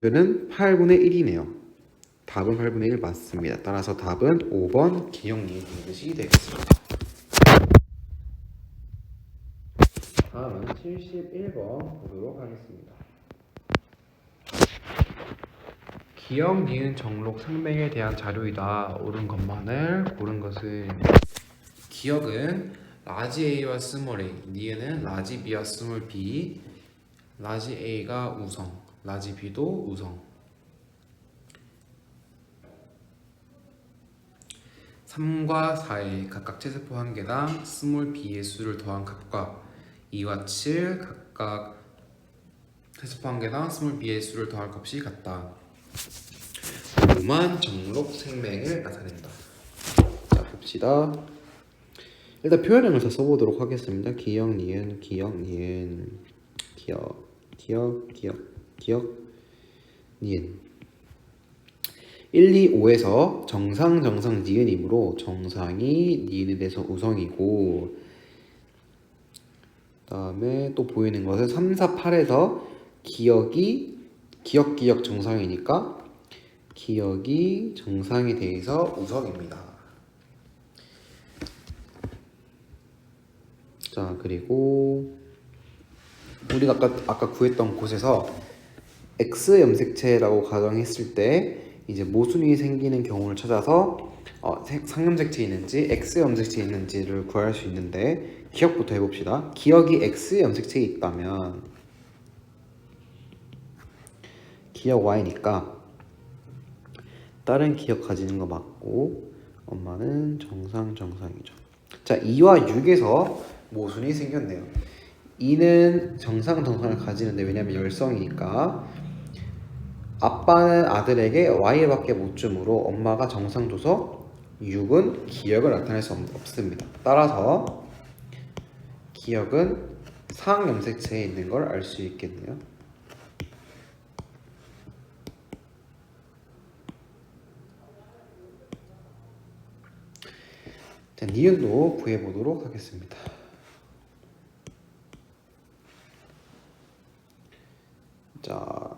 이거는 8분의 1이네요. 답은 8분의 1 맞습니다. 따라서 답은 5번 기억 니은 디귿이 되겠습니다. 다음은 71번 보도록 하겠습니다. 기억 니은 정록 생명에 대한 자료이다. 옳은 것만을 고른 것은 기억은 라지 A와 스몰 a, 니은은 라지 B와 스몰 b, 라지 A가 우성, 라지 B도 우성. 3과 4의 각각 최세포 한 개당 스몰 b의 수를 더한 값과 2와 7 각각 최세포 한 개당 스몰 b의 수를 더할 값이 같다. 무만 정록 생명을 나타낸다. 자, 봅시다. 일단 표현형을 다 써보도록 하겠습니다. 기억, 니은, 기억, 니은, 기억, 니은. 1, 2, 5에서 정상, 니은이므로 정상이 니은에 대해서 우성이고, 그 다음에 또 보이는 것은 3, 4, 8에서 기억 정상이니까 기억이 정상에 대해서 우성입니다. 자, 그리고 우리가 아까 구했던 곳에서 X 염색체라고 가정했을 때 이제 모순이 생기는 경우를 찾아서 상염색체 있는지 X 염색체 있는지를 구할 수 있는데, 기억부터 해봅시다. 기억이 X 염색체에 있다면 기억 Y니까 다른 기억 가지는 거 맞고 엄마는 정상이죠. 자, 2와 6에서 모순이 생겼네요. 2는 정상을 가지는데, 왜냐면 열성이니까 아빠는 아들에게 Y밖에 못 주므로 엄마가 정상 줘서 6은 기억을 나타낼 수 없습니다. 따라서 기억은 상염색체에 있는 걸 알 수 있겠네요. 자, 니은도 구해보도록 하겠습니다. 자,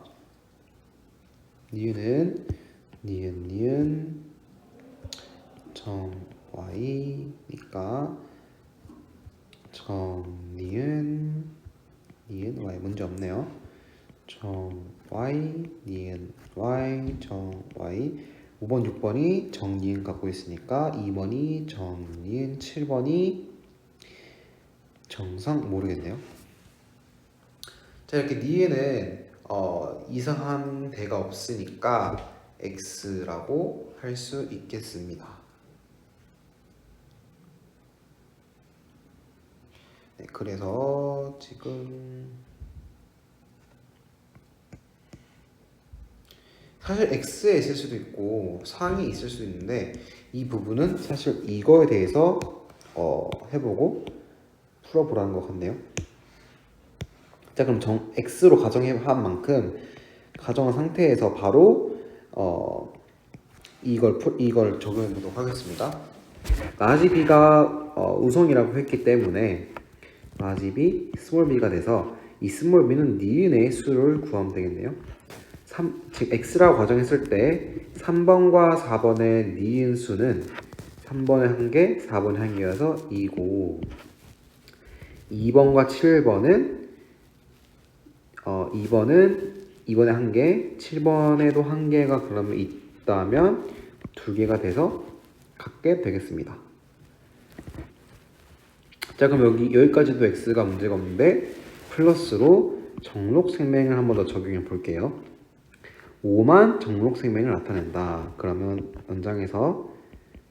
니은은 니은 정 Y니까 정 니은 Y 문제 없네요. 정 Y 니은 Y 정 Y. 5번 6번이 정 니은 갖고 있으니까 2번이 정 니은, 7번이 정상. 모르겠네요. 자, 이렇게 니은은 이상한 대가 없으니까 X라고 할 수 있겠습니다. 네, 그래서 지금 사실 X에 있을 수도 있고 상이 있을 수도 있는데, 이 부분은 사실 이거에 대해서 해보고 풀어보라는 것 같네요. 자, 그럼 X로 가정한 만큼 가정한 상태에서 바로 이걸 적용해 보도록 하겠습니다. 라지 B가 우성이라고 했기 때문에 라지 B, 스몰 b가 돼서 이 스몰 b는 니은의 수를 구하면 되겠네요. 지금 X라고 가정했을 때 3번과 4번의 니은 수는 3번에 1개, 4번에 1개여서 2고, 2번과 7번은 2번에 1개, 7번에도 1개가 그러면 있다면 2개가 돼서 같게 되겠습니다. 자, 그럼 여기까지도 X가 문제가 없는데 플러스로 정록 생명을 한 번 더 적용해 볼게요. 5만 정록 생명을 나타낸다. 그러면 연장해서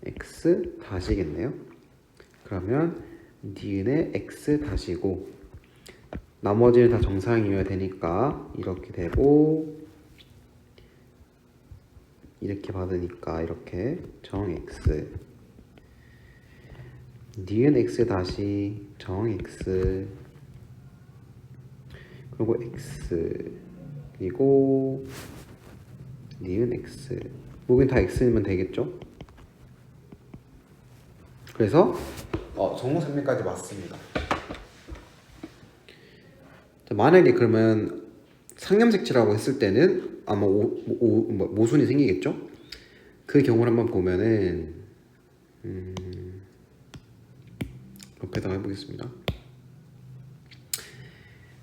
X 다시겠네요. 그러면 니은의 X 다시고 나머지는 다 정상이어야 되니까 이렇게 되고, 이렇게 받으니까 이렇게 정 X, 니은 X 다시 정 X, 그리고 X, 그리고 니은 X. 여긴 다 X면 되겠죠? 그래서 정록 생명까지 맞습니다. 만약에 그러면 상염색체라고 했을 때는 아마 모순이 생기겠죠? 그 경우를 한번 보면은 옆에다가 해보겠습니다.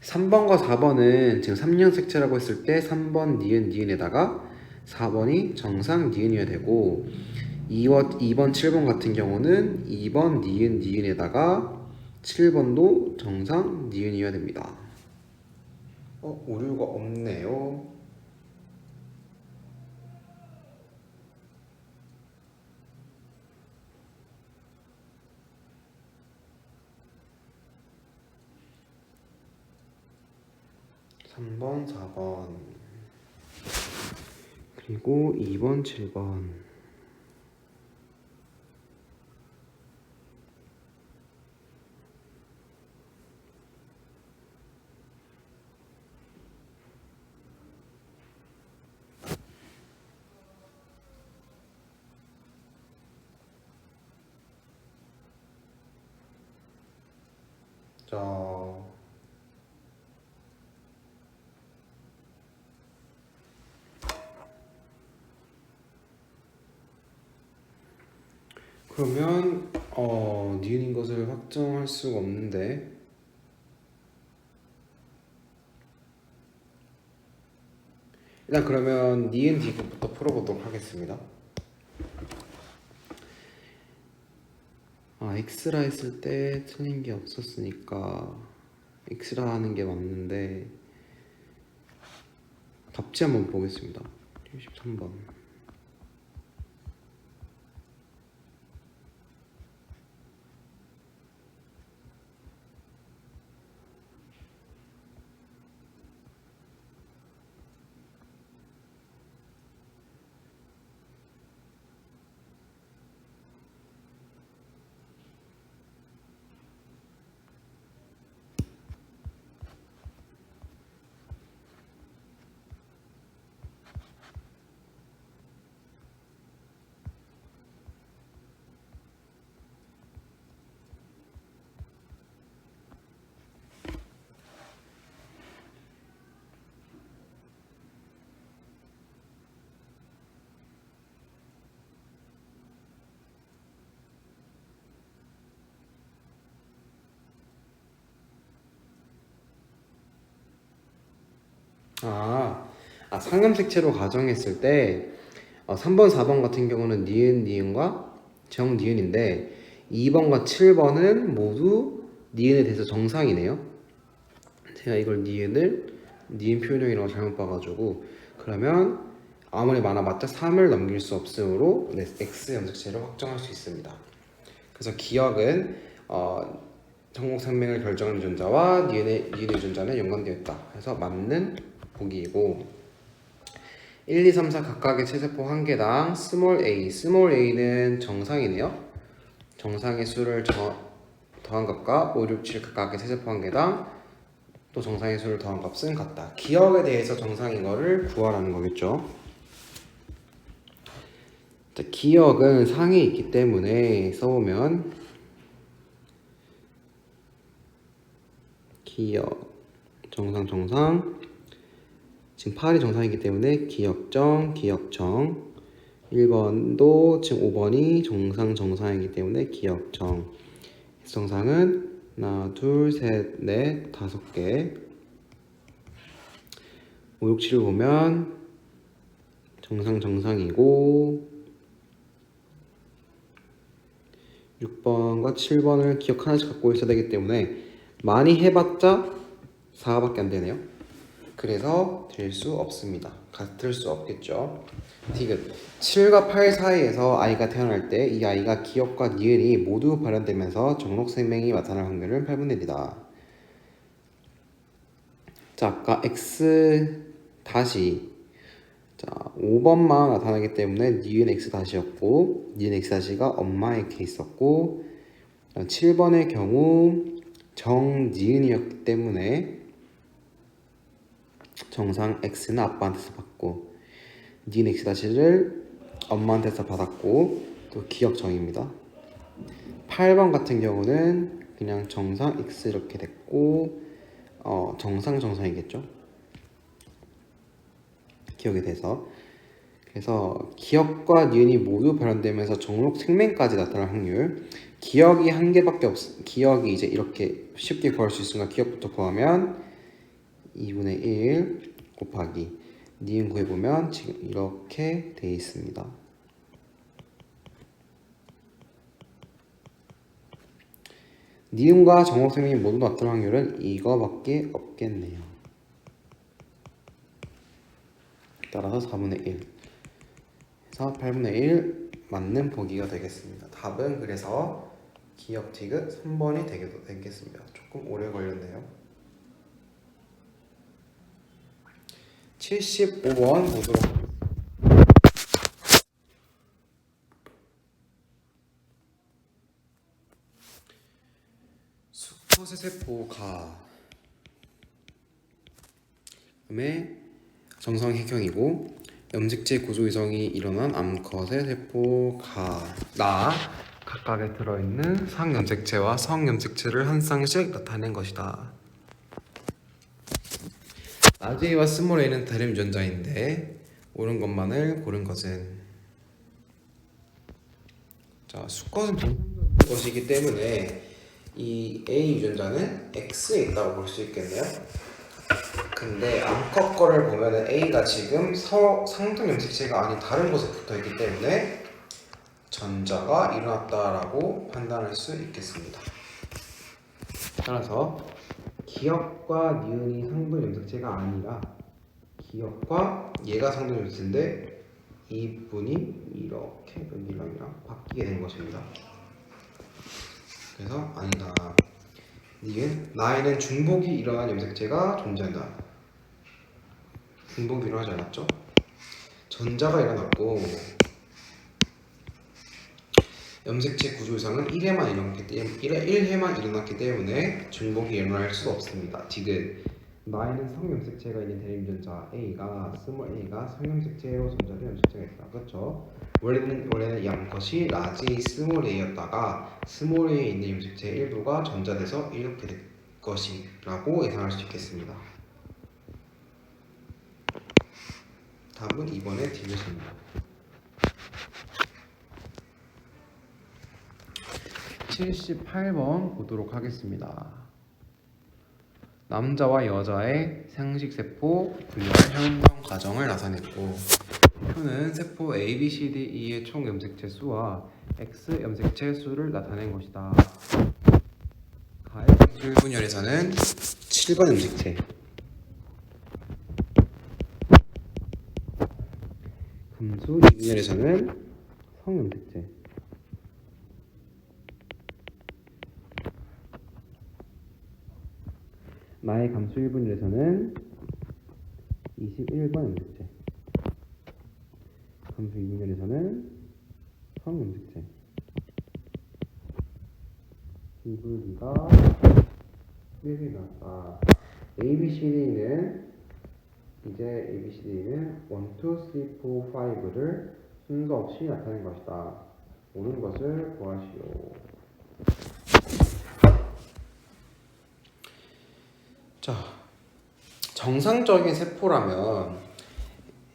3번과 4번은 지금 3년 색채라고 했을 때 3번 니은에다가 4번이 정상 니은이어야 되고 2번 7번 같은 경우는 2번 니은에다가 7번도 정상 니은이어야 됩니다. 오류가 없네요. 삼 번 4번 그리고 2번 7번 자 그러면 니은인 것을 확정할 수가 없는데 일단 그러면 니은 디귿부터 풀어보도록 하겠습니다. x라 했을 때 틀린 게 없었으니까 x라 하는 게 맞는데 답지 한번 보겠습니다. 73번 상염색채로 가정했을 때 3번, 4번 같은 경우는 니은과 정니은인데 2번과 7번은 모두 니은에 대해서 정상이네요. 제가 이걸 니은 표현형이라고 잘못 봐가지고 그러면 아무리 많아봤자 3을 넘길 수 없으므로 X 염색체를 확정할 수 있습니다. 그래서 기억은 전국 생명을 결정하는 유전자와 니은의 유전자는 연관되어 있다. 그래서 맞는 보기이고 1, 2, 3, 4 각각의 체세포 한 개당 스몰 a는 정상이네요. 정상의 수를 더한 값과 5, 6, 7 각각의 체세포 한 개당 또 정상의 수를 더한 값은 같다. 기억에 대해서 정상인 거를 구하라는 거겠죠. 자, 기억은 상에 있기 때문에 써보면 기억 정상 지금 8이 정상이기 때문에 기억정 1번도 지금 5번이 정상이기 때문에 기억정 정상은 하나 둘셋넷 5개 5, 6, 7을 보면 정상이고 6번과 7번을 기억 하나씩 갖고 있어야 되기 때문에 많이 해봤자 4밖에 안 되네요. 그래서 될 수 없습니다. 같을 수 없겠죠. 디귿 7과 8 사이에서 아이가 태어날 때 이 아이가 기억과 니은이 모두 발현되면서 정록생명이 나타날 확률은 8분의 1이다. 자, 아까 x 다시 5번만 나타나기 때문에 니은 x 다시였고 니은 x 다시가 엄마 이렇게 있었고 7번의 경우 정니은이었기 때문에 정상 x는 아빠한테서 받고 니은 x 다시를 엄마한테서 받았고 또 기억정입니다. 8번 같은 경우는 그냥 정상 x 이렇게 됐고 정상이겠죠. 키우게 돼서. 그래서 기억과 니은이 모두 발현되면서 정록 생명까지 나타날 확률. 기억이 한 개밖에 기억이 이제 이렇게 쉽게 구할 수 있으니까 기억부터 구하면 2분의 1 곱하기 니은 구해보면 지금 이렇게 돼 있습니다. 니은과 정록 생명이 모두 나타날 확률은 이거밖에 없겠네요. 따라서 4분의 1. 그래서 8분의 1 맞는 보기가 되겠습니다. 답은 그래서 기억 티귿 3번이 되겠습니다. 조금 오래 걸렸네요. 75번 보도록 하겠습니다. 수컷의 세포가 그다음에 정상핵형이고 염색체 구조 이상이 일어난 암컷의 세포가 각각에 들어있는 상염색체와 성염색체를 한 쌍씩 나타낸 것이다. 라지 A와 스몰 a는 다른 유전자인데 옳은 것만을 고른 것은 수컷은 정상적인 것이기 때문에 이 A 유전자는 X에 있다고 볼 수 있겠네요. 근데 암컷 거를 보면은 A가 지금 상등 염색체가 아닌 다른 곳에 붙어 있기 때문에 전자가 일어났다라고 판단할 수 있겠습니다. 따라서 기억과 니은이 상등 염색체가 아니라 기억과 얘가 상등 염색체인데 이 분이 이렇게 여기랑 바뀌게 된 것입니다. 그래서 아니다. 니은 나에는 중복이 일어난 염색체가 존재한다. 중복이 일어나지 않았죠? 전자가 일어났고 염색체 구조 이상은 1회만 일어났기 때문에 중복이 일어날 수 없습니다. 디귿 나에는 성염색체가 있는 대립유전자 A가 스몰 a가 성염색체로 전자된 염색체가 있다. 그렇죠? 원래는 이 암컷이 라지 A 스몰 a였다가 스몰 a에 있는 염색체 일부가 전자돼서 이렇게 될 것이라고 예상할 수 있겠습니다. 답은 2번의 디귿입니다. 78번 보도록 하겠습니다. 남자와 여자의 생식세포 분열 형성 과정을 나타냈고 표는 세포 A, B, C, D, E의 총 염색체 수와 X 염색체 수를 나타낸 것이다. 가의 금수 1분열에서는 7번 염색체, 금수 2분열에서는 성염색체, 나의 감수 1분열에서는 21번 염색체, 감수 2분열에서는 성염색체, 기울기가 1이 나왔다. ABCD는 이제 ABCD는 1, 2, 3, 4, 5를 순서 없이 나타낸 것이다. 옳은 것을 구하시오. 자, 정상적인 세포라면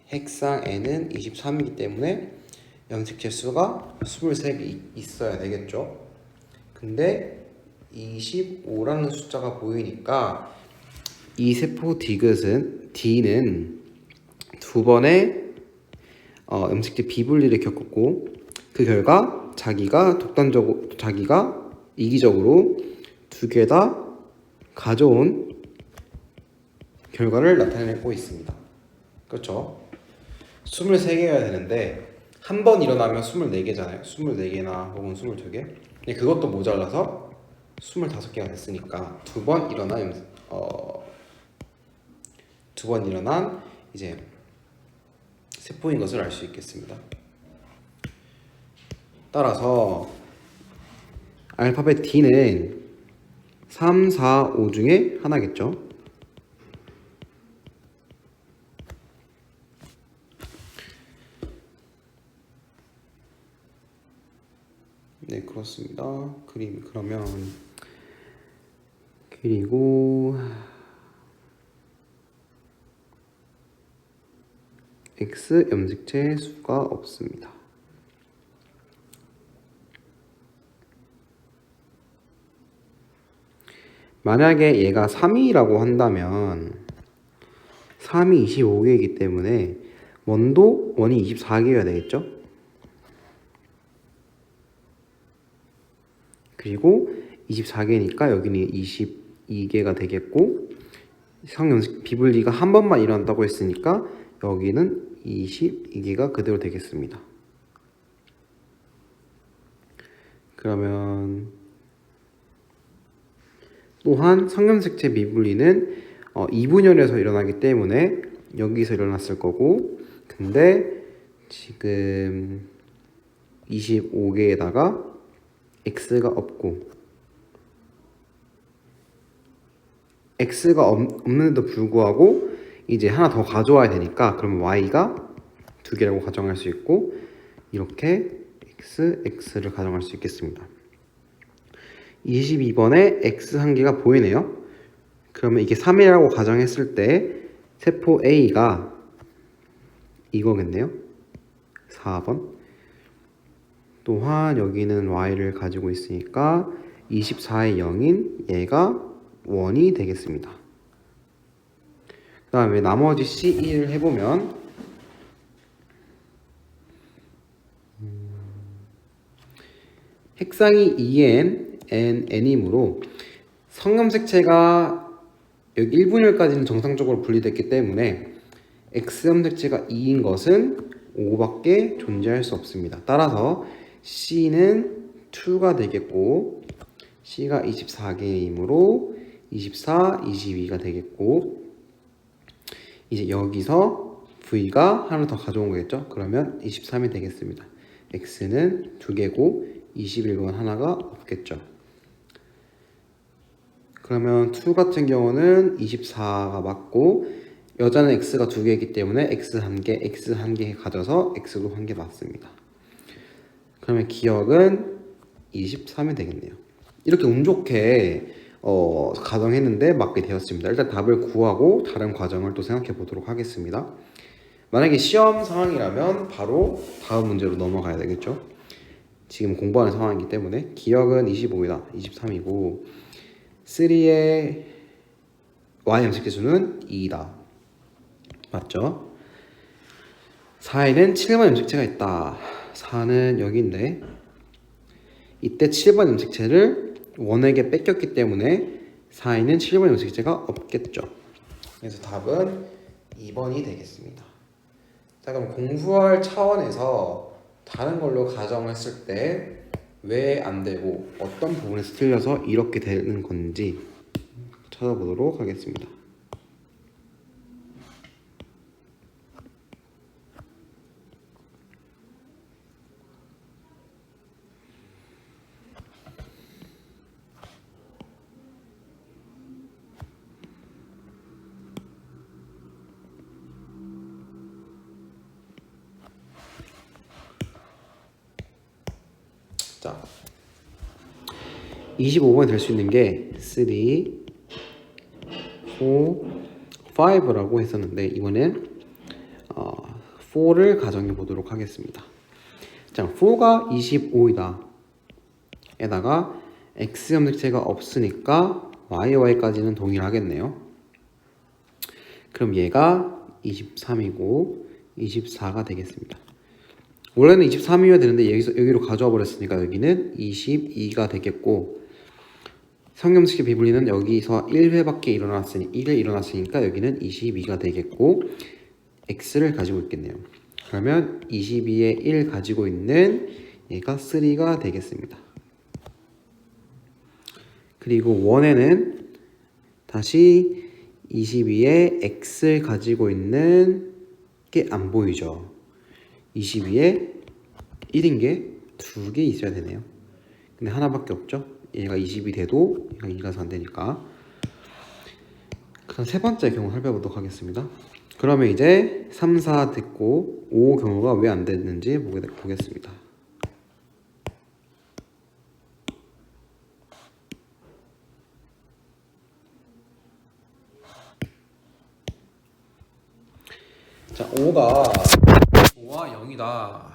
핵상 N은 23이기 때문에 염색체 수가 23개 있어야 되겠죠. 근데 25라는 숫자가 보이니까 이 세포 디귿은 D는 두 번의 염색체 비분리를 겪었고 그 결과 자기가 이기적으로 두 개 다 가져온 결과를 나타내고 있습니다. 그렇죠? 23개여야 되는데 한 번 일어나면 24개잖아요. 24개나 혹은 22개. 근데 그것도 모자라서 25개가 됐으니까 두 번 일어난 이제 세포인 것을 알 수 있겠습니다. 따라서 알파벳 D는 3, 4, 5 중에 하나겠죠. 네, 그렇습니다. 그러면 그리고 x 염색체의 수가 없습니다. 만약에 얘가 3이라고 한다면 3이 25개이기 때문에 원도 원이 24개여야 되겠죠? 그리고 24개니까 여기는 22개가 되겠고 상염색 비분리가 한 번만 일어난다고 했으니까 여기는 22개가 그대로 되겠습니다. 그러면 또한 성염색체 미분리는 2분열에서 일어나기 때문에 여기서 일어났을 거고, 근데 지금 25개에다가 x가 없고 x가 없는데도 불구하고 이제 하나 더 가져와야 되니까 그러면 y가 2개라고 가정할 수 있고 이렇게 x를 가정할 수 있겠습니다. 22번에 x 한 개가 보이네요. 그러면 이게 3이라고 가정했을 때 세포 A가 이거겠네요. 4번. 또한 여기는 y를 가지고 있으니까 24의 0인 얘가 1이 되겠습니다. 그 다음에 나머지 C1을 해보면 핵상이 2n, n이므로 성염색체가 여기 1분열까지는 정상적으로 분리됐기 때문에 X염색체가 2인 것은 5밖에 존재할 수 없습니다. 따라서 C는 2가 되겠고 C가 24개이므로 24, 22가 되겠고 이제 여기서 V가 하나 더 가져온 거겠죠? 그러면 23이 되겠습니다. X는 2개고 21건 하나가 없겠죠. 그러면 2 같은 경우는 24가 맞고 여자는 x가 2개이기 때문에 x 1개, x 1개 가져서 x도 1개 맞습니다. 그러면 기억은 23이 되겠네요. 이렇게 운 좋게 가정했는데 맞게 되었습니다. 일단 답을 구하고 다른 과정을 또 생각해 보도록 하겠습니다. 만약에 시험 상황이라면 바로 다음 문제로 넘어가야 되겠죠. 지금 공부하는 상황이기 때문에 기억은 25이다, 23이고 3의 y 염색체수는 2이다. 맞죠? 4에는 7번 염색체가 있다. 4는 여기인데 이때 7번 염색체를 1에게 뺏겼기 때문에 4에는 7번 염색체가 없겠죠. 그래서 답은 2번이 되겠습니다. 자, 그럼 공부할 차원에서 다른 걸로 가정했을 때 왜 안 되고 어떤 부분에서 틀려서 이렇게 되는 건지 찾아보도록 하겠습니다. 자, 25번이 될 수 있는 게 3, 4, 5라고 했었는데 이번엔 4를 가정해 보도록 하겠습니다. 자, 4가 25이다. 에다가 x 염색체가 없으니까 y까지는 동일하겠네요. 그럼 얘가 23이고 24가 되겠습니다. 원래는 23이어야 되는데 여기로 가져와 버렸으니까 여기는 22가 되겠고 성염색체 비분리는 여기서 1회 일어났으니까 여기는 22가 되겠고 x를 가지고 있겠네요. 그러면 22에 1 가지고 있는 얘가 3가 되겠습니다. 그리고 1에는 다시 22에 x를 가지고 있는 게 안 보이죠. 22에 1인 게 2개 있어야 되네요. 근데 하나밖에 없죠. 얘가 20이 돼도 얘가 2가서 안 되니까. 그럼 세 번째 경우 살펴보도록 하겠습니다. 그러면 이제 3, 4 됐고 5 경우가 왜 안 됐는지 보겠습니다. 자, 자, 5가 5와 0이다.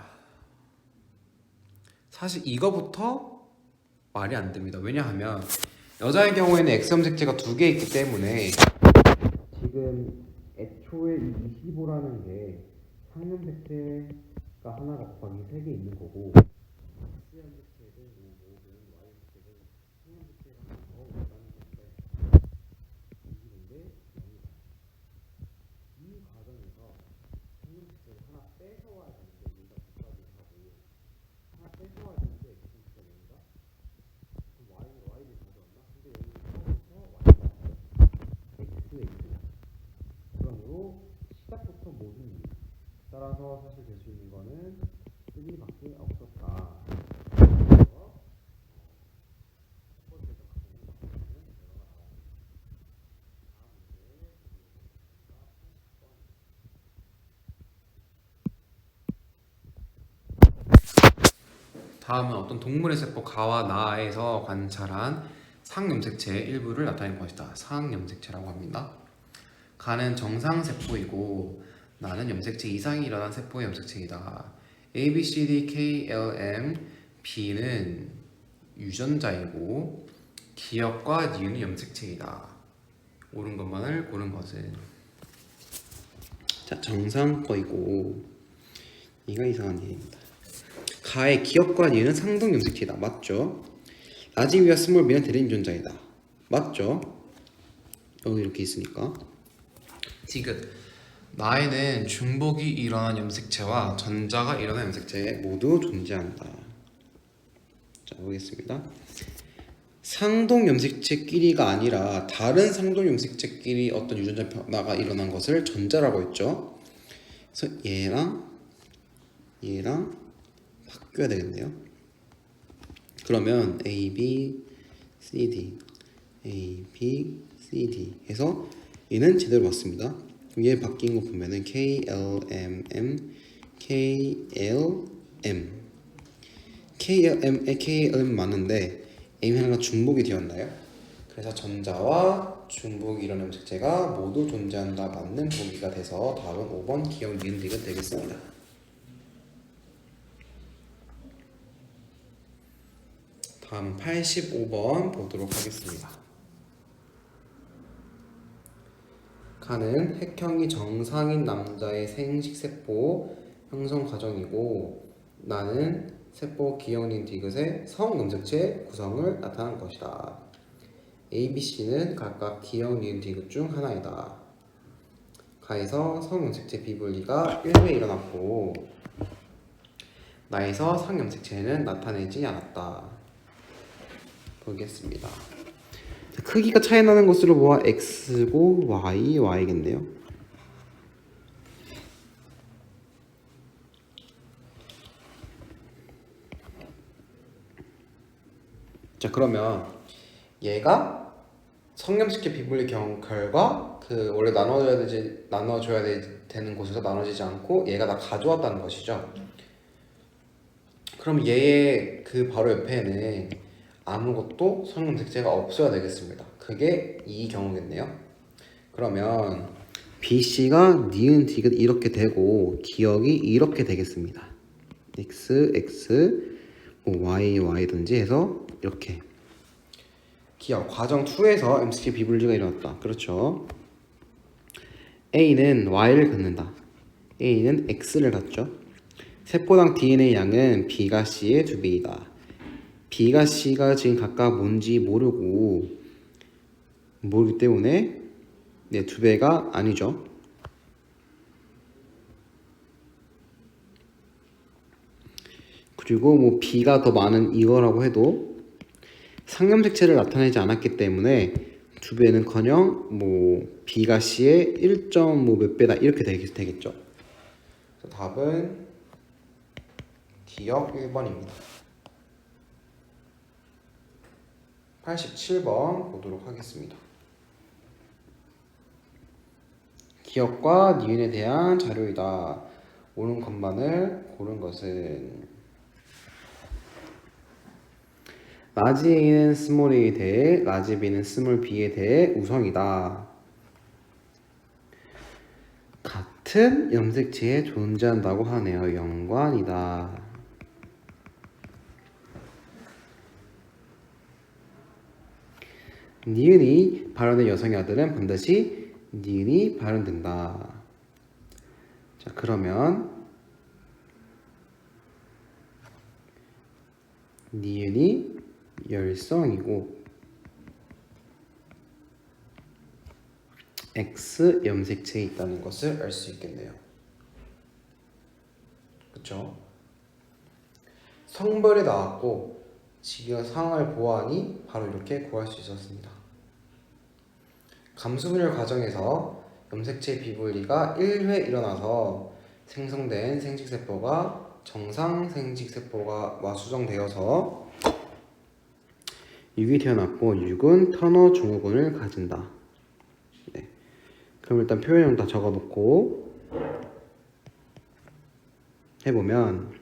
사실 이거부터 말이 안 됩니다. 왜냐하면 여자의 경우에는 x 염색체가 2개 있기 때문에 지금 애초에 이 25라는 게 상염색체가 하나가 곱하기 3개 있는 거고 x 염색체든 뭐든 y 염색체든 상염색체가 하나 더 있다는 건데 20인데 0이다. 이 과정에서 상염색체를 하나 뺏어와야 되는데 여기다 곱하기 하고 하나 뺏어와야 되는데 x 염색체가 0이다. 그럼 y를 가져왔나? 근데 여기 처음부터 y가 x 그러므로 시작부터 모든 일. 따라서 사실 될 수 있는 거는 3밖에 없었다. 그래서 첫 번째가 가장 많은 결과가 나왔습니다. 다음 문제 다음은 어떤 동물의 세포 가와 나에서 관찰한 상염색체의 일부를 나타낸 것이다. 상염색체라고 합니다. 가는 정상 세포이고 나는 염색체 이상이 일어난 세포의 염색체이다. A, B, C, D, K, L, M, B는 유전자이고 기역과 니은은 염색체이다. 옳은 것만을 고른 것은 자 정상 거이고 이가 이상한 일입니다. 가의 기역과 니은은 상등 염색체이다. 맞죠? 라지 B와 스몰 B는 대립 유전자이다. 맞죠? 여기 이렇게 있으니까 디귿 나에는 중복이 일어난 염색체와 전자가 일어난 염색체 모두 존재한다. 자 보겠습니다. 상동 염색체끼리가 아니라 다른 상동 염색체끼리 어떤 유전자 변화가 일어난 것을 전자라고 했죠. 그래서 얘랑 바뀌어야 되겠네요. 그러면 A, B, C, D A, B, C, D 해서 얘는 제대로 맞습니다. 얘 바뀐 거 보면은 K, L, M, M, K, L, M K, L, M, K, L, M 맞는데 M이 하나가 중복이 되었나요? 그래서 전자와 중복이 일어난 염색체가 모두 존재한다 맞는 보기가 돼서 답은 5번 기억 니은 디귿 되겠습니다. 다음 85번 보도록 하겠습니다. 가는 핵형이 정상인 남자의 생식세포 형성 과정이고 나는 세포 기형인 디귿의 성염색체 구성을 나타낸 것이다. A, B, C는 각각 기형, 니은, 디귿 중 하나이다. 가에서 성염색체 비분리가 1회 일어났고 나에서 상염색체는 나타내지 않았다. 보겠습니다. 크기가 차이 나는 것으로 보아 X고 Y, Y겠네요. 자 그러면 얘가 성염색체 비분리 결과 그 원래 나눠줘야 되는 곳에서 나눠지지 않고 얘가 다 가져왔다는 것이죠. 그럼 얘의 그 바로 옆에는 아무것도 성염색체가 없어야 되겠습니다. 그게 이 경우겠네요. 그러면 BC가 니은 디귿 이렇게 되고 기억이 이렇게 되겠습니다. X, X, Y, Y든지 해서 이렇게 기억 과정 2에서 MCT 비분리가 일어났다. 그렇죠. A는 Y를 갖는다. A는 X를 갖죠. 세포당 DNA 양은 B가 C의 2배이다. B가 C가 지금 각각 뭔지 모르기 때문에 2배가 아니죠. 그리고 뭐 B가 더 많은 이거라고 해도 상염색체를 나타내지 않았기 때문에 2배는커녕 뭐 B가 C의 1. 몇 배다 이렇게 되겠죠. 그래서 답은 기억 1번입니다. 87번 보도록 하겠습니다. 기억과 니은에 대한 자료이다. 옳은 것만을 고른 것은 라지 A는 스몰 A에 대해 라지 B는 스몰 B에 대해 우성이다. 같은 같은 염색체에 존재한다고 하네요. 연관이다. 니은이 발현된 여성의 아들은 반드시 니은이 발현된다. 자, 그러면 니은이 열성이고 X 염색체에 있다는 것을 알 수 있겠네요. 그쵸? 성별이 나왔고 지금 상황을 보아하니 바로 이렇게 구할 수 있었습니다. 감수분열 과정에서 염색체 비분리가 1회 일어나서 생성된 생식세포가 정상 생식세포가 수정되어서 6이 태어났고 6은 터너 증후군을 가진다. 네. 그럼 일단 표현형 다 적어놓고 해보면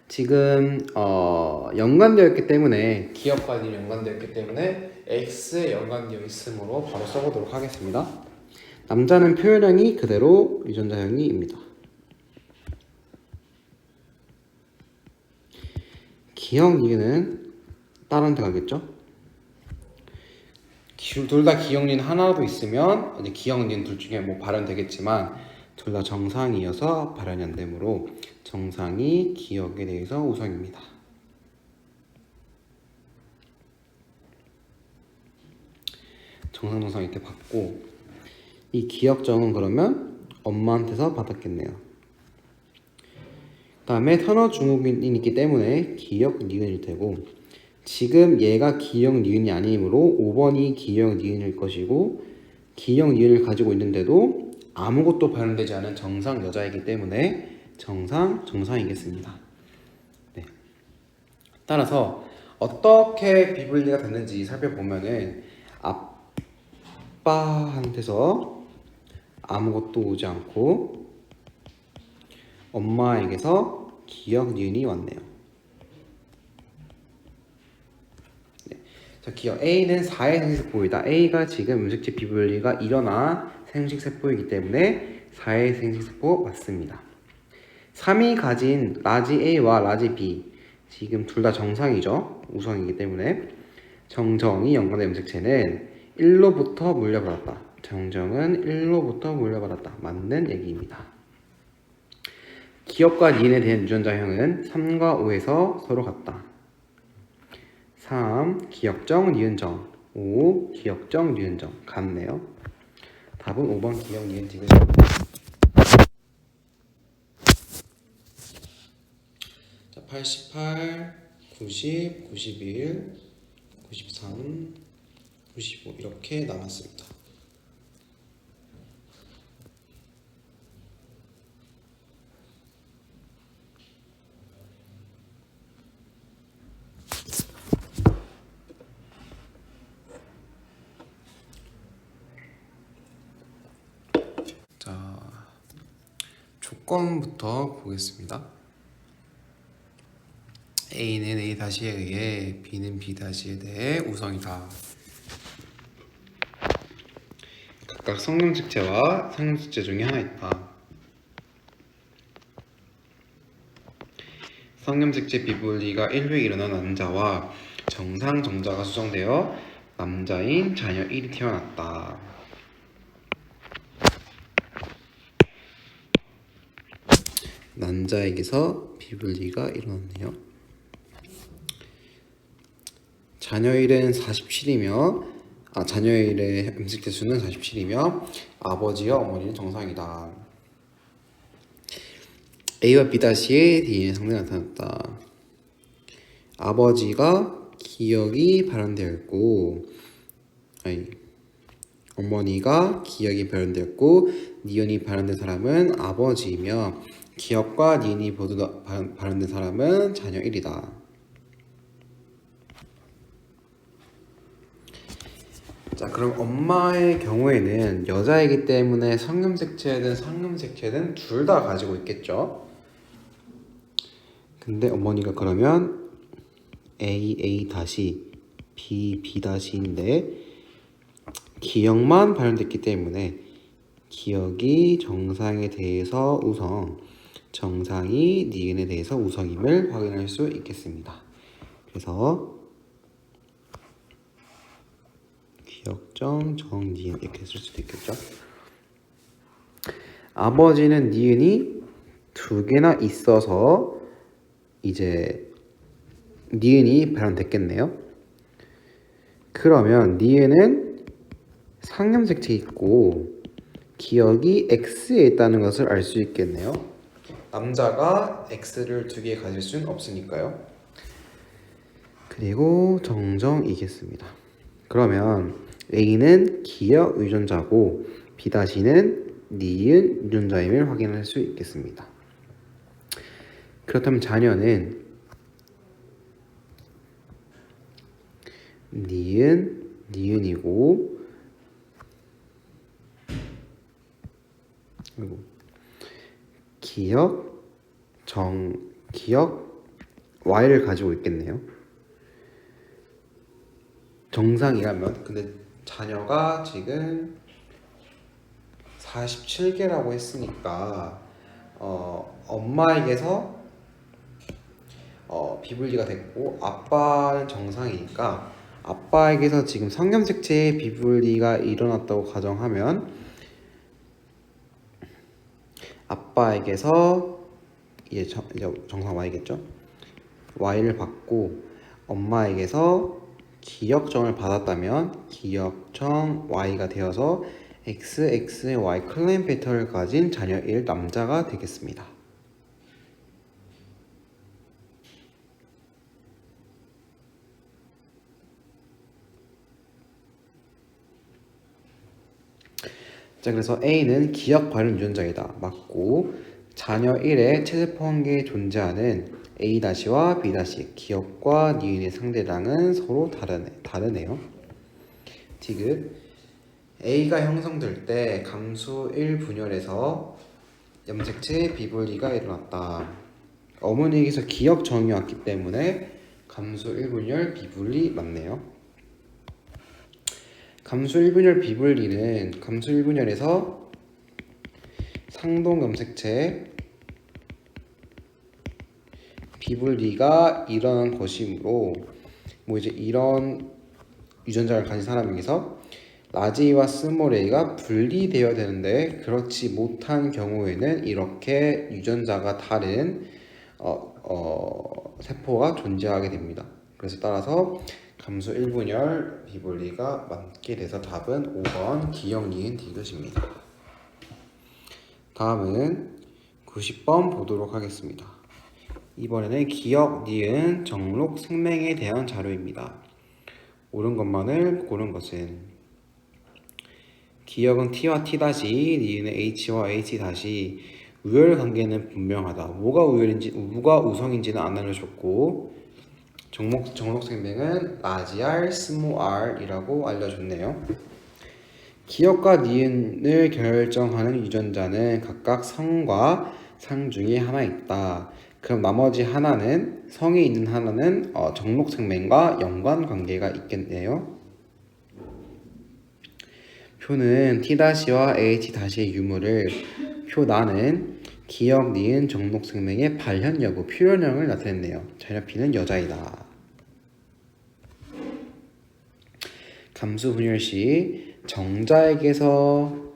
지금 연관되어 있기 때문에 기억과 니은 연관되어 있기 때문에 X에 연관되어 있으므로 바로 써보도록 하겠습니다. 남자는 표현형이 그대로 유전자형이입니다. 기억 니은은 다른 데 가겠죠? 둘 다 기억 니은 하나라도 있으면 이제 기억 니은 둘 중에 뭐 발현되겠지만 둘 다 정상이어서 발현이 안 되므로 정상이 기억에 대해서 우선입니다. 정상 이렇게 받고 이 기억정은 그러면 엄마한테서 받았겠네요. 그 다음에 터너 증후군이 있기 때문에 기억 니은일 테고 지금 얘가 기억 니은이 아니므로 5번이 기억 니은일 것이고 기억 니은을 가지고 있는데도 아무것도 발현되지 않은 정상 여자이기 때문에 정상이겠습니다. 네. 따라서 어떻게 비분리가 됐는지 살펴보면은 아빠한테서 아무것도 오지 않고 엄마에게서 기억 니은이 왔네요. 네. 자, 기억 A는 4의 생식세포이다. A가 지금 염색체 비분리가 일어나 생식세포이기 때문에 4의 생식세포 맞습니다. 3이 가진 라지 A와 라지 B 지금 둘 다 정상이죠. 우성이기 때문에 정정이 연관된 염색체는 1로부터 물려받았다. 정정은 1로부터 물려받았다. 맞는 얘기입니다. 기억과 니은에 대한 유전자형은 3과 5에서 서로 같다. 3. 기억정, 니은정 5. 기억정, 니은정 같네요. 답은 5번 기억, 니은, 디귿. 자, 88, 90, 91, 93, 95 이렇게 남았습니다. 자, 조건부터 보겠습니다. A는 A-에 의해 B는 B-에 대해 우성이다. 각각 성염색체와 상염색체 중에 하나 있다. 성염색체 비분리가 1회 일어난 남자와 정상 정자가 수정되어 남자인 자녀 1이 태어났다. 남자에게서 비분리가 일어났네요. 자녀 1은 47이며 자녀 1의 염색체 수는 47이며 아버지와 어머니는 정상이다. A와 B-의 DNA 성분이 나타났다. 아버지가 기억이 발현되어 있고 어머니가 기억이 발현되었고 니은이 발현된 사람은 아버지이며 기억과 니은이 모두 발현된 사람은 자녀 1이다. 자, 그럼 엄마의 경우에는 여자이기 때문에 성염색체든 상염색체든 둘 다 가지고 있겠죠. 근데 어머니가 그러면 A B B인데 기억만 발현됐기 때문에 기억이 정상에 대해서 우성, 정상이 니은에 대해서 우성임을 확인할 수 있겠습니다. 그래서 기억정 정니은 이렇게 쓸 수도 있겠죠. 아버지는 니은이 두 개나 있어서 이제 니은이 발현됐겠네요. 그러면 니은은 상염색체 있고 기억이 X에 있다는 것을 알 수 있겠네요. 남자가 X를 두 개 가질 수는 없으니까요. 그리고 정정이겠습니다. 그러면 A는 기억 유전자고 B-는 니은 유전자임을 확인할 수 있겠습니다. 그렇다면 자녀는 니은이고 그리고 기억 Y를 가지고 있겠네요. 정상이라면 근데 자녀가 지금 47개라고 했으니까 엄마에게서 비분리가 됐고 아빠는 정상이니까 아빠에게서 지금 성염색체의 비분리가 일어났다고 가정하면 아빠에게서 이제 정상 Y겠죠? Y를 받고 엄마에게서 기억정을 받았다면 기억정 Y가 되어서 XXY 클레임 패턴을 가진 자녀 1 남자가 되겠습니다. 자, 그래서 A는 기억 관련 유전자이다. 맞고 자녀 1의 체세포 한 개에 존재하는 A-와 B- 기억과 니은의 상대량은 서로 다르네요. 디귿 A가 형성될 때 감수 1분열에서 염색체 비분리가 일어났다. 어머니에게서 기억정이 왔기 때문에 감수 1분열 비분리 맞네요. 감수 1분열 비분리는 감수 1분열에서 상동 염색체 비분리가 일어난 것이므로 뭐 이제 이런 유전자를 가진 사람에게서 라지 A와 스몰 a가 분리되어야 되는데 그렇지 못한 경우에는 이렇게 유전자가 다른 세포가 존재하게 됩니다. 그래서 따라서 감수 1분열 비분리가 맞게 돼서 답은 5번 기억 니은 디귿입니다. 다음은 90번 보도록 하겠습니다. 이번에는 기억 니은 정록 생명에 대한 자료입니다. 옳은 것만을 고른 것은 기억은 T와 T-, 니은은 H와 H-, 우열 관계는 분명하다. 뭐가 우성인지는 안 알려줬고 정록 생명은 라지 R, 스몰 r이라고 알려줬네요. 기억과 니은을 결정하는 유전자는 각각 성과 상 중에 하나 있다. 그럼 나머지 하나는 성에 있는 하나는 정록 생명과 연관 관계가 있겠네요. 표는 T-와 H-의 유무를 표나는 기억, 니은, 정록 생명의 발현 여부, 표현형을 나타냈네요. 자녀 P는 여자이다. 감수 분열 시 정자에게서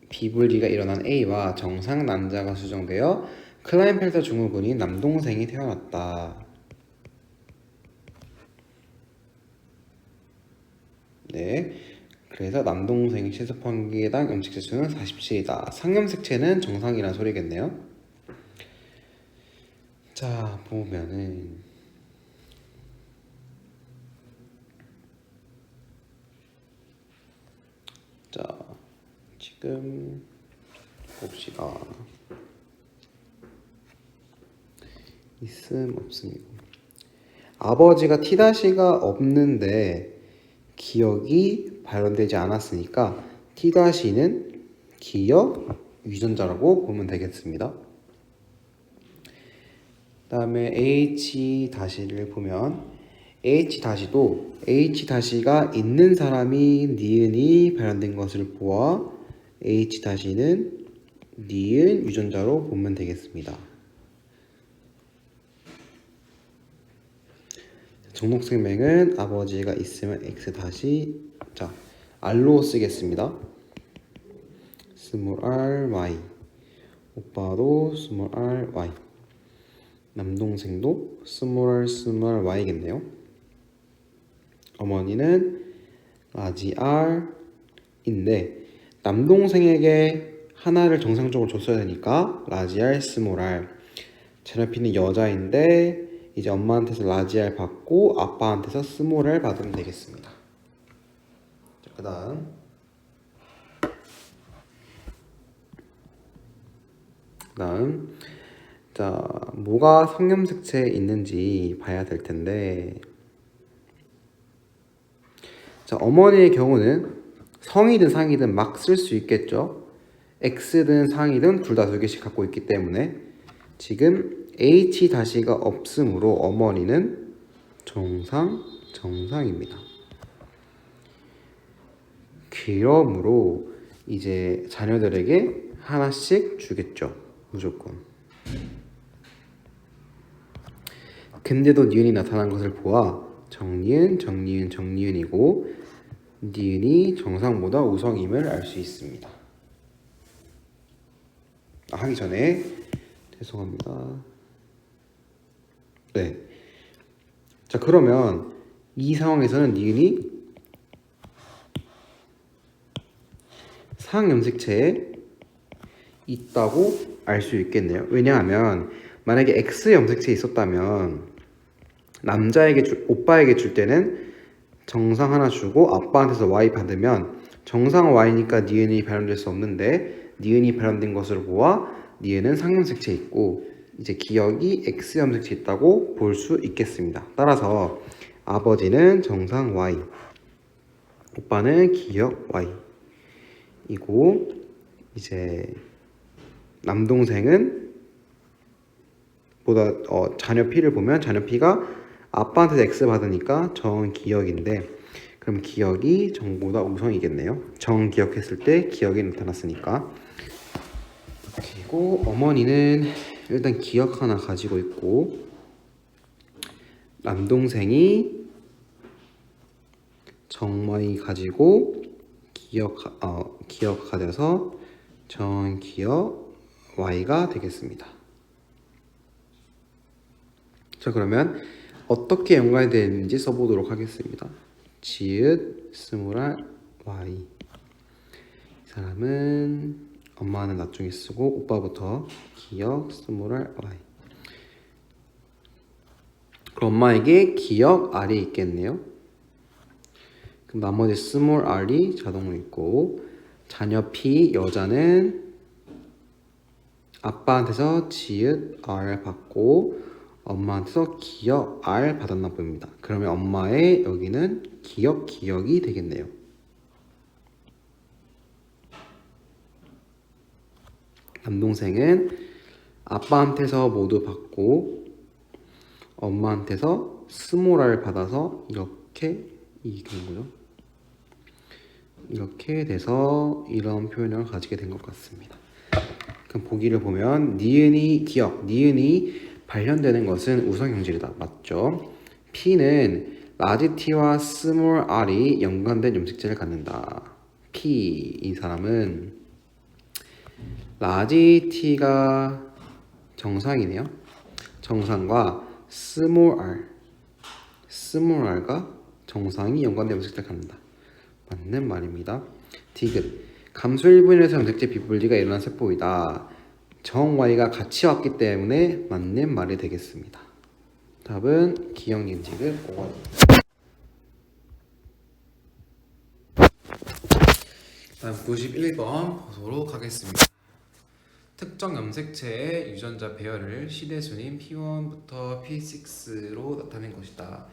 비분리가 일어난 A와 정상 남자가 수정되어 클라인펠터 증후군인 남동생이 태어났다. 네, 그래서 남동생의 체세포 한 개당 염색체 수는 47이다. 상염색체는 정상이란 소리겠네요. 자, 보면은 자, 지금 봅시다. 있음 없음이고 아버지가 T-가 없는데 기억이 발현되지 않았으니까 T-는 기억 유전자라고 보면 되겠습니다. 그 다음에 H-를 보면 H-도 H-가 있는 사람이 니은이 발현된 것을 보아 H 다시는 니은 유전자로 보면 되겠습니다. 정독생명은 아버지가 있으면 X 다시 자 R로 쓰겠습니다. 스몰 r y 오빠도 스몰 r y 남동생도 스몰 r y겠네요. 어머니는 라지 r인데 남동생에게 하나를 정상적으로 줬어야 되니까 라지 r 스몰 r 자녀 P는 여자인데 이제 엄마한테서 라지 r 받고 아빠한테서 스몰 r 받으면 되겠습니다. 그 다음 자 뭐가 성염색체에 있는지 봐야 될 텐데 자 어머니의 경우는 성이든 상이든 막 쓸 수 있겠죠. X든 상이든 둘 다 2개씩 갖고 있기 때문에 지금 H 다시가 없으므로 어머니는 정상입니다. 그러므로 이제 자녀들에게 하나씩 주겠죠. 무조건. 근데도 니은이 나타난 것을 보아 정니은이고 니은이 정상보다 우성임을 알 수 있습니다. 하기 전에 죄송합니다. 네. 자 그러면 이 상황에서는 니은이 상염색체에 있다고 알 수 있겠네요. 왜냐하면 만약에 X 염색체에 있었다면 오빠에게 줄 때는 정상 하나 주고 아빠한테서 Y 받으면 정상 Y니까 니은이 발현될 수 없는데 니은이 발현된 것으로 보아 니은은 상염색체에 있고 이제 기억이 X 염색체에 있다고 볼 수 있겠습니다. 따라서 아버지는 정상 Y, 오빠는 기억 Y 이고 이제 남동생은 자녀 P를 보면 자녀 P가 아빠한테 X 받으니까 정기억인데 그럼 기억이 정보다 우성이겠네요. 정기억했을 때 기억이 나타났으니까. 그리고 어머니는 일단 기억 하나 가지고 있고 남동생이 정Y 가지고 기억 가져서 정기억 Y가 되겠습니다. 자 그러면 어떻게 연관이 되는지 써보도록 하겠습니다. 지읒 스몰 r y 이 사람은 엄마는 나중에 쓰고 오빠부터 기억 스몰 r y 그럼 엄마에게 기억 r이 있겠네요. 그럼 나머지 스몰 r이 자동으로 있고 자녀 P 여자는 아빠한테서 지읒 r 받고 엄마한테서 기억 R 받았나 봅니다. 그러면 엄마의 여기는 기억이 되겠네요. 남동생은 아빠한테서 모두 받고 엄마한테서 스몰 R 받아서 이렇게 되는 거죠. 이렇게 돼서 이런 표현을 가지게 된 것 같습니다. 그럼 보기를 보면 니은이 발현되는 것은 우성형질이다. 맞죠? P는 라지 T와 스몰 r이 연관된 염색체를 갖는다. P 이 사람은 라지 T가 정상이네요. 정상과 스몰 r가 정상이 연관된 염색체를 갖는다. 맞는 말입니다. 디귿 감소 1분에서 염색체 비분리가 일어난 세포이다. 정 Y가 같이 왔기 때문에 맞는 말이 되겠습니다. 답은 기억 니은지읒 5번입니다. 다음 91번 보도록 하겠습니다. 특정 염색체의 유전자 배열을 시대순인 P1부터 P6로 나타낸 것이다.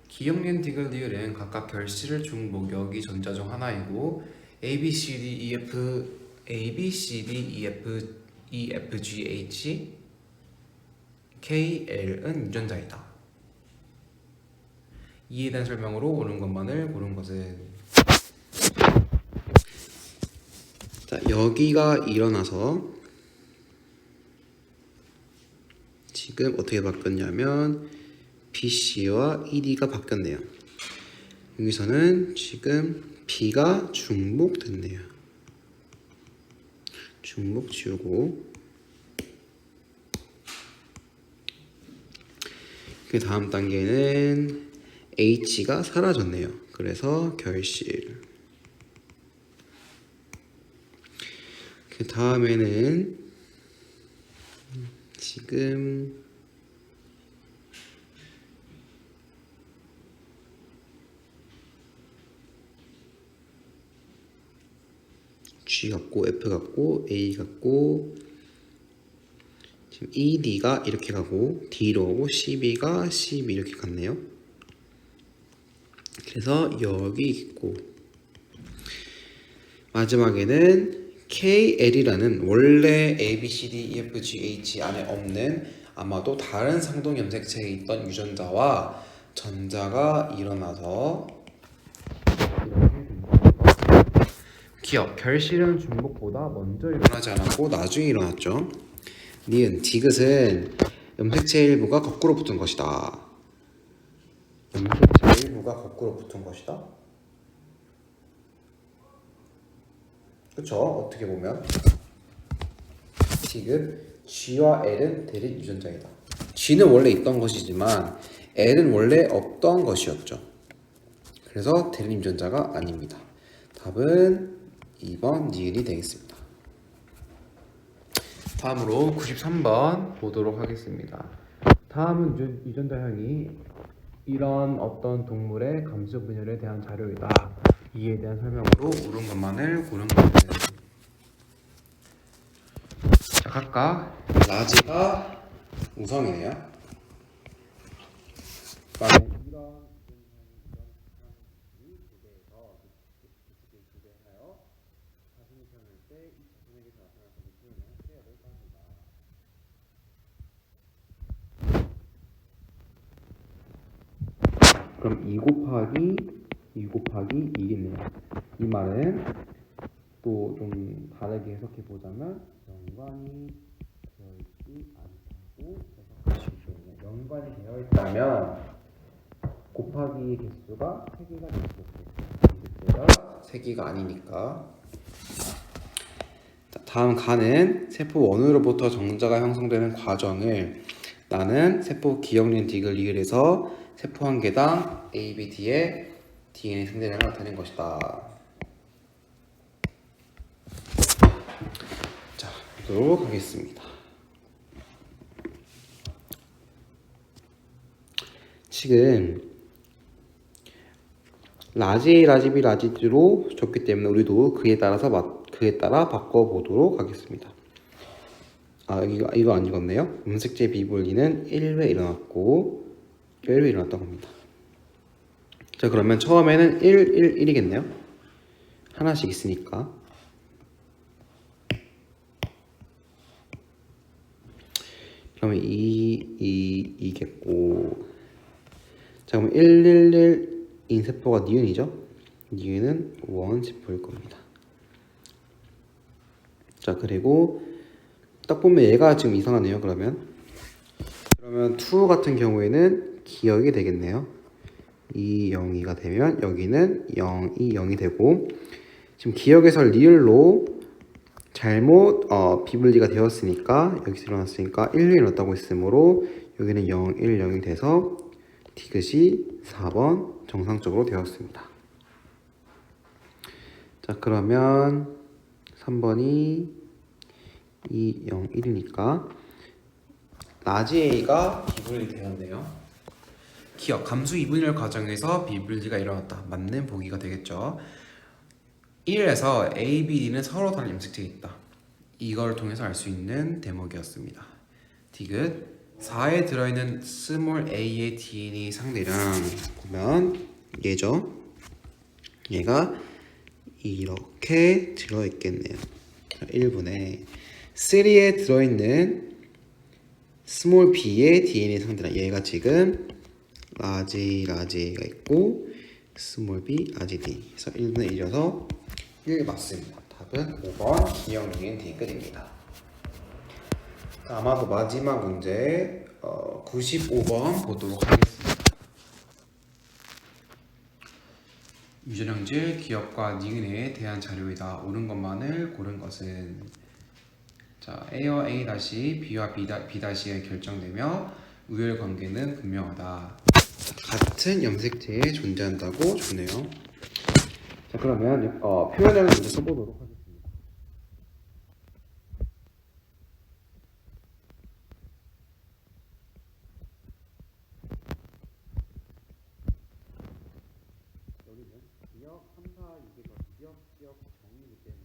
기억 니은 디귿 리을은 각각 결실을 준 목역이 전자 중 하나이고 A, B, C, D, E, F, G, H, K, L은 유전자이다. 이에 대한 설명으로 옳은 것만을 고른 것은 자, 여기가 일어나서 지금 어떻게 바뀌었냐면 BC와 ED가 바뀌었네요. 여기서는 지금 B가 중복됐네요. 중복 지우고 그 다음 단계는 H가 사라졌네요. 그래서 결실. 그 다음에는 지금 G 같고 F 같고 A 같고 지금 ED가 이렇게 가고 D로 오고 CB가 CB 이렇게 갔네요. 그래서 여기 있고 마지막에는 KL이라는 원래 ABCDEFGH 안에 없는 아마도 다른 상동 염색체에 있던 유전자와 전자가 일어나서 기억, 결실은 중복보다 먼저 일어나지 않았고 나중에 일어났죠. 니은, 디귿은 염색체 일부가 거꾸로 붙은 것이다. 염색체 일부가 거꾸로 붙은 것이다. 그쵸? 어떻게 보면 디귿, G와 L은 대립 유전자이다. G는 원래 있던 것이지만 L은 원래 없던 것이었죠. 그래서 대립 유전자가 아닙니다. 답은 2번 니은이 되겠습니다. 다음으로 93번 보도록 하겠습니다. 다음은 유전자형이 이런 어떤 동물의 감수 분열에 대한 자료이다. 이에 대한 설명으로 옳은 것만을 고른 것은 자, 각각 라지가 우성이네요. 그럼 2 곱하기 2겠네요. 이 말은 또 좀 다르게 해석해 보자면 연관이 되어 있지 않다고 해석할 수 있겠네요. 연관이 되어 있다면 곱하기 개수가 3개가 되겠죠. 3개가 아니니까. 자, 다음 가는 세포 원으로부터 정자가 형성되는 과정을 나는 세포 기억린 디귿 리을에서 세포 한 개당 ABD의 DNA 생대량을 나타낸 것이다. 자, 보도록 하겠습니다. 지금 라지 A, 라지 B, 라지 D로 줬기 때문에 우리도 그에 따라 바꿔보도록 하겠습니다. 아, 이거 안 읽었네요. 염색체 비분리는 1회 일어났고 1회 일어났다고 합니다. 자, 그러면 처음에는 1, 1이겠네요. 하나씩 있으니까. 그러면 2겠고. 자, 그럼 111인 세포가 니은이죠? 니은은 원세포일 겁니다. 자, 그리고 딱 보면 얘가 지금 이상하네요. 그러면 2 같은 경우에는 기억이 되겠네요. 2, 0, 2가 되면 여기는 0, 2, 0이 되고 지금 기억에서 리을로 잘못 비분리가 되었으니까 여기서 일어났으니까 1, 1이 일어났다고 했으므로 여기는 0, 1, 0이 돼서 디귿이 4번 정상적으로 되었습니다. 자, 그러면 3번이 2, 0, 1이니까 라지 A가 비분리 되었네요. 기억, 감수 이분열 과정에서 비분리가 일어났다. 맞는 보기가 되겠죠. 1에서 A, B, D는 서로 다른 염색체가 있다. 이걸 통해서 알 수 있는 대목이었습니다. 디귿 4에 들어있는 스몰 a의 DNA 상대량 보면 얘죠. 얘가 이렇게 들어있겠네요. 1분의 3에 들어있는 스몰 b의 DNA 상대량 얘가 지금 라지 A가 있고 스몰 b 라지 D 그래서 1분의 1이어서 1 맞습니다. 답은 5번 기억, 니은, 디귿입니다. 아마도 마지막 문제 95번 보도록 하겠습니다. 유전형질 기억과 니은에 대한 자료이다. 옳은 것만을 고른 것은 자, A와 A 다시 B와 B 다시에 결정되며 우열 관계는 분명하다. 같은 염색체에 존재한다고 주네요. 자, 그러면 표현을 먼저 써보도록 하겠습니다. 여기는 기억 3, 4, 6에서 기억, 정이기 때문에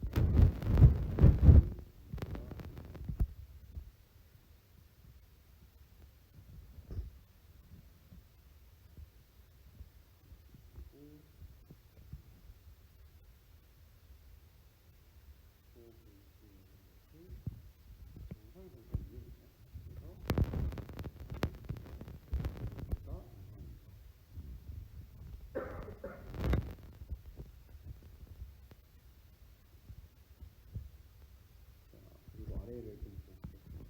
그리고 아래를 좀 보겠습니다.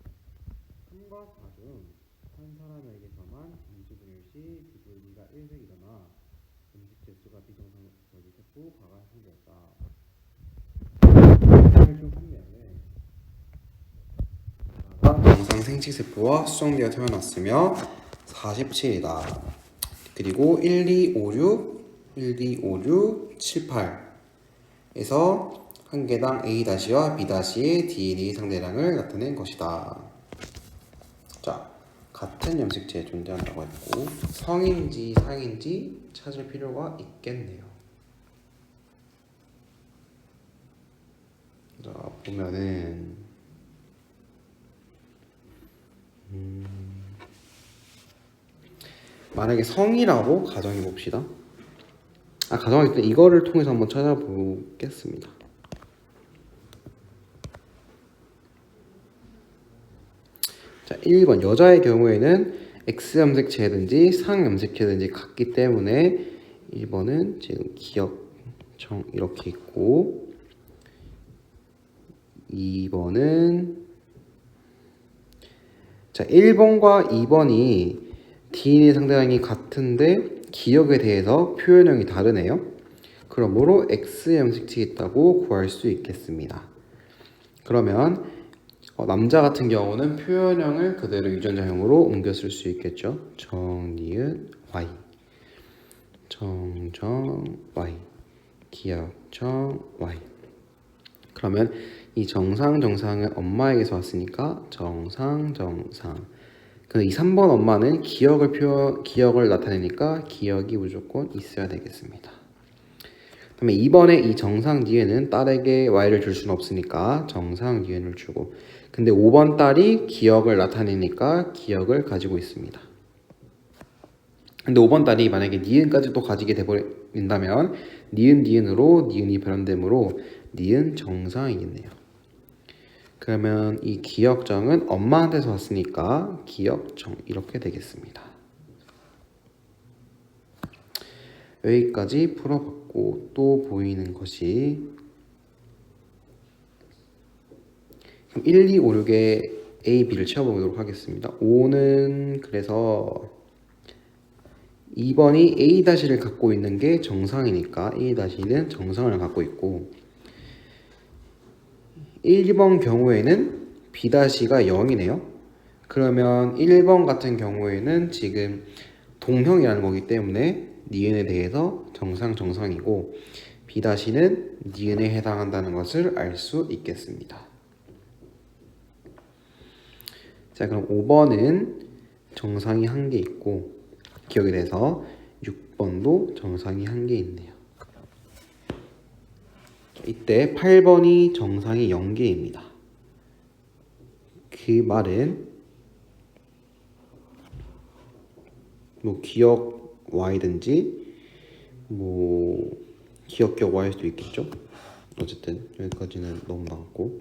3과 4 중 한 사람에게서만 음식을 시 비둘기가 1획이거나 음식 재수가 비정상적일 후 과가 생겼다. 중 한 명은 정상 생식세포와 수정되어 태어났으며 47이다. 그리고 1, 2, 5, 6, 7, 8에서 한 개당 A-와 B-의 DNA 상대량을 나타낸 것이다. 자, 같은 염색체에 존재한다고 했고 성인지 상인지 찾을 필요가 있겠네요. 자, 보면은 만약에 성이라고 가정해 봅시다. 가정할 때 이거를 통해서 한번 찾아보겠습니다. 자, 1번 여자의 경우에는 X 염색체든지 상 염색체든지 같기 때문에 1번은 지금 기억정 이렇게 있고 2번은 자 1번과 2번이 DNA 상대량이 같은데 기억에 대해서 표현형이 다르네요. 그러므로 X 염색체가 있다고 구할 수 있겠습니다. 그러면 남자 같은 경우는 표현형을 그대로 유전자형으로 옮겨 쓸 수 있겠죠. 정니은 Y, 정정 Y, 기억정 Y. 그러면 이 정상은 엄마에게서 왔으니까 정상. 근데 이 3번 엄마는 기억을 나타내니까 기억이 무조건 있어야 되겠습니다. 그다음에 2번에 이 정상 니은은 딸에게 Y를 줄 수는 없으니까 정상 니은을 주고, 근데 5번 딸이 기억을 나타내니까 기억을 가지고 있습니다. 근데 5번 딸이 만약에 니은까지도 가지게 돼버린다면 니은으로 니은이 변환되므로 니은 정상이겠네요. 그러면 이 기억정은 엄마한테서 왔으니까 기억정 이렇게 되겠습니다. 여기까지 풀어봤고 또 보이는 것이 1, 2, 5, 6의 A, B를 채워보도록 하겠습니다. 5는 그래서 2번이 A-를 갖고 있는 게 정상이니까 A-는 정상을 갖고 있고 1번 경우에는 B-가 0이네요. 그러면 1번 같은 경우에는 지금 동형이라는 거기 때문에 니은에 대해서 정상이고 B-는 니은에 해당한다는 것을 알 수 있겠습니다. 자, 그럼 5번은 정상이 한 개 있고 기억에 대해서 6번도 정상이 한 개 있네요. 이때 8번이 정상이 0개입니다. 그 말은 뭐 기억 Y든지 뭐 기억격 Y일 수도 있겠죠. 어쨌든 여기까지는 넘어갔고,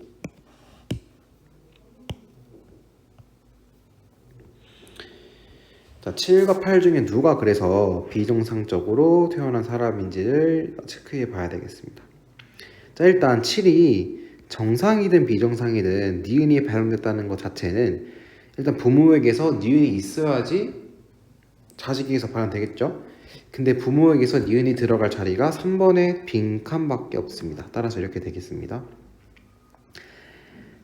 자, 7과 8 중에 누가 그래서 비정상적으로 태어난 사람인지를 체크해 봐야 되겠습니다. 자, 일단 7이 정상이든 비정상이든 니은이 발현됐다는 것 자체는 일단 부모에게서 니은이 있어야지 자식에게서 발현되겠죠. 근데 부모에게서 니은이 들어갈 자리가 3번의 빈칸밖에 없습니다. 따라서 이렇게 되겠습니다.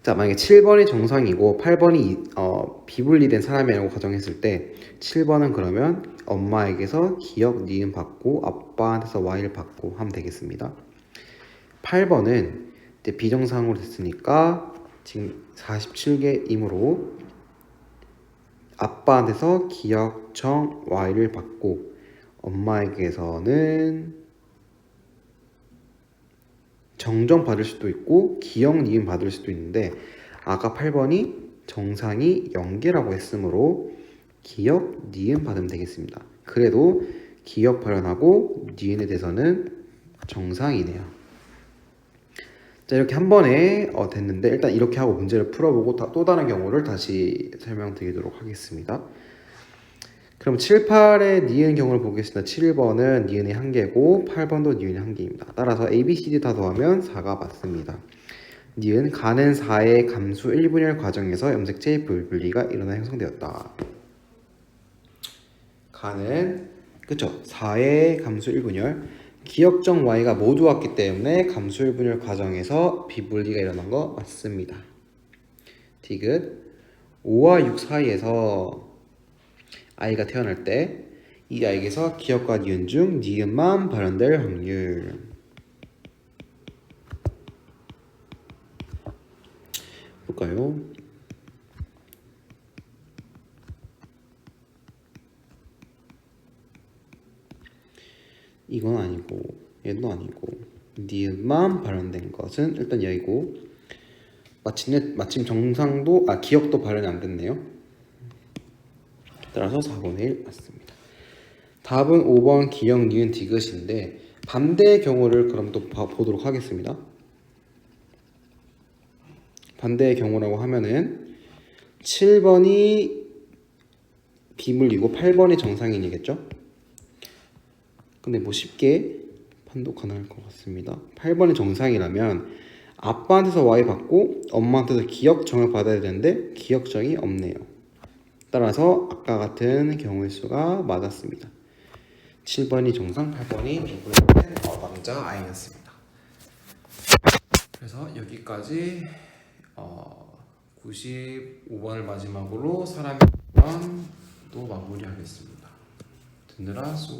자, 만약에 7번이 정상이고 8번이 비분리된 사람이라고 가정했을 때 7번은 그러면 엄마에게서 기억 니은 받고 아빠한테서 Y를 받고 하면 되겠습니다. 8번은 이제 비정상으로 됐으니까 지금 47개이므로 아빠한테서 기억 정 Y를 받고 엄마에게서는 정정 받을 수도 있고 기억 니은 받을 수도 있는데 아까 8번이 정상이 0개라고 했으므로 기억 니은 받으면 되겠습니다. 그래도 기억 발현하고 니은에 대해서는 정상이네요. 자, 이렇게 한 번에 됐는데 일단 이렇게 하고 문제를 풀어보고 또 다른 경우를 다시 설명드리도록 하겠습니다. 그럼 7, 8의 니은 경우를 보겠습니다. 7번은 니은이 1개고 8번도 니은이 1개입니다. 따라서 A, B, C, D 다 더하면 4가 맞습니다. 니은 가는 4의 감수 1분열 과정에서 염색체의 불분리가 일어나 형성되었다. 가는 그쵸 4의 감수 1분열 기억정 Y가 모두 왔기 때문에 감수 1분열 과정에서 비분리가 일어난 거 맞습니다. 디귿 5와 6 사이에서 아이가 태어날 때 이 아이에게서 기억과 니은 중 니은만 발현될 확률. 볼까요? 이건 아니고 얘도 아니고 니은만 발현된 것은 일단 여기고 마침 정상도 기억도 발현이 안 됐네요. 따라서 4분의 1 맞습니다. 답은 5번 기억 니은 디귿인데 반대의 경우를 그럼 또 보도록 하겠습니다. 반대의 경우라고 하면은 7번이 비물리고 8번이 정상인이겠죠? 근데 뭐 쉽게 판도 가능할 것 같습니다. 8번이 정상이라면 아빠한테서 Y 받고 엄마한테서 기억정을 받아야 되는데 기억정이 없네요. 따라서 아까 같은 경우의 수가 맞았습니다. 7번이 정상, 8번이 비분리된 남자 아이였습니다. 그래서 여기까지 95번을 마지막으로 사람의 또 마무리하겠습니다. 듣느라 수고